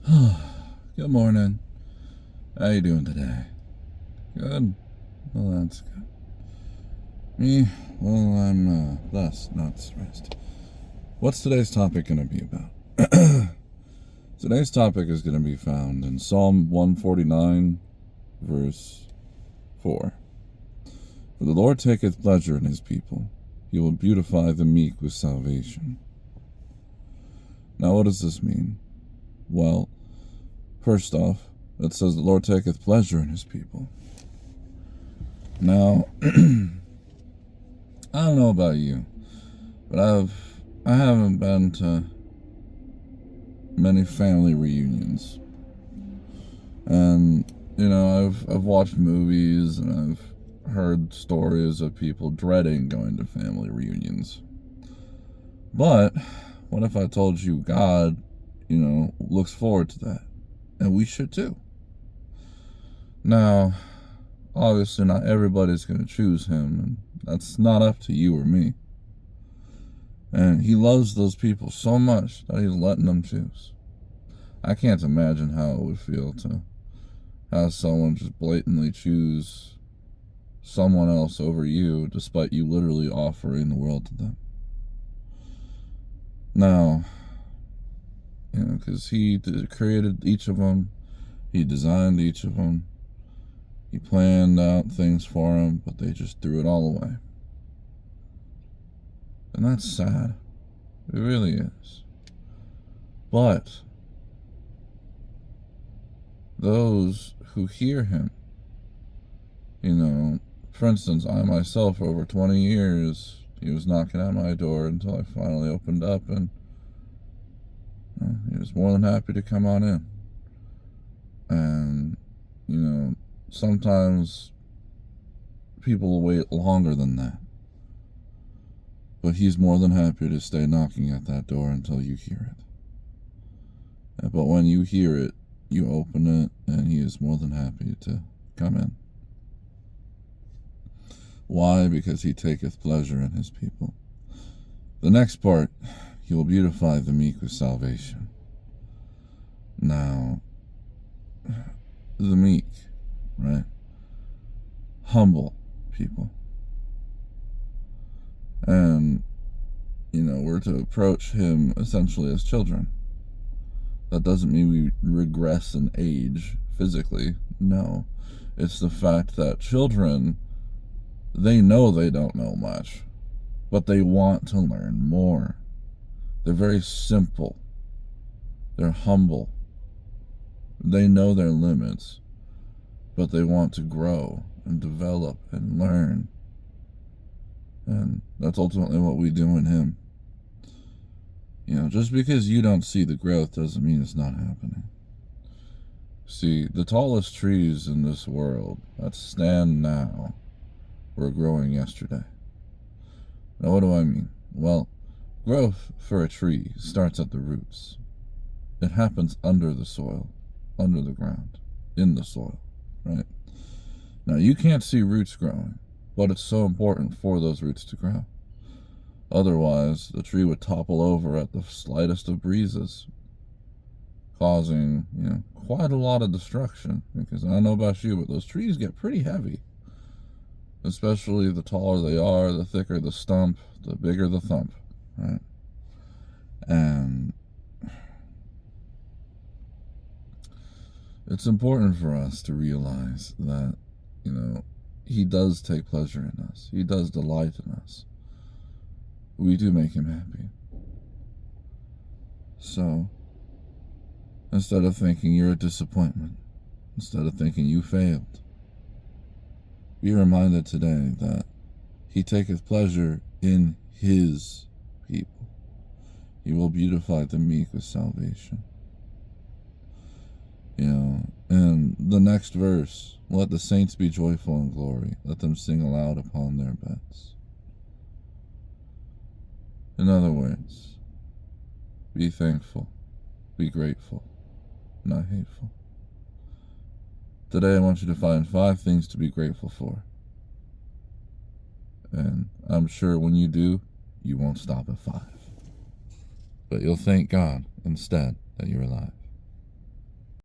Good morning. How you doing today? Good. Well, that's good. Me? Well, I'm blessed, not stressed. What's today's topic going to be about? Today's topic is going to be found in Psalm 149, verse 4. For the Lord taketh pleasure in his people. He will beautify the meek with salvation. Now, what does this mean? Well, first off, it says the Lord taketh pleasure in his people. Now, I don't know about you, but I haven't been to many family reunions. And, I've watched movies and I've heard stories of people dreading going to family reunions. But what if I told you God, looks forward to that? And we should too. Now, obviously not everybody's going to choose him, and that's not up to you or me. And he loves those people so much that he's letting them choose. I can't imagine how it would feel to have someone just blatantly choose someone else over you, despite you literally offering the world to them. Now, because he created each of them, he designed each of them, he planned out things for them, but they just threw it all away. And that's sad. It really is. But those who hear him, for instance, I myself, over 20 years, he was knocking at my door until I finally opened up, and he was more than happy to come on in. And, sometimes people wait longer than that. But he's more than happy to stay knocking at that door until you hear it. But when you hear it, you open it, and he is more than happy to come in. Why? Because he taketh pleasure in his people. The next part, he will beautify the meek with salvation. Now, the meek, right? Humble people. And, we're to approach him essentially as children. That doesn't mean we regress in age physically. No. It's the fact that children, they know they don't know much, but they want to learn more. They're very simple. They're humble. They know their limits, but they want to grow and develop and learn. And that's ultimately what we do in him. Just because you don't see the growth doesn't mean it's not happening. See, the tallest trees in this world that stand now were growing yesterday. Now, what do I mean? Well, growth for a tree starts at the roots. It happens under the soil, under the ground, in the soil, right? Now, you can't see roots growing, but it's so important for those roots to grow. Otherwise, the tree would topple over at the slightest of breezes, causing, quite a lot of destruction. Because I don't know about you, but those trees get pretty heavy. Especially the taller they are, the thicker the stump, the bigger the thump, right? And it's important for us to realize that, he does take pleasure in us. He does delight in us. We do make him happy. So, instead of thinking you're a disappointment, instead of thinking you failed, be reminded today that he taketh pleasure in his people. He will beautify the meek with salvation. And the next verse, let the saints be joyful in glory. Let them sing aloud upon their beds. In other words, be thankful, be grateful, not hateful. Today I want you to find 5 things to be grateful for. And I'm sure when you do, you won't stop at 5. But you'll thank God instead that you're alive.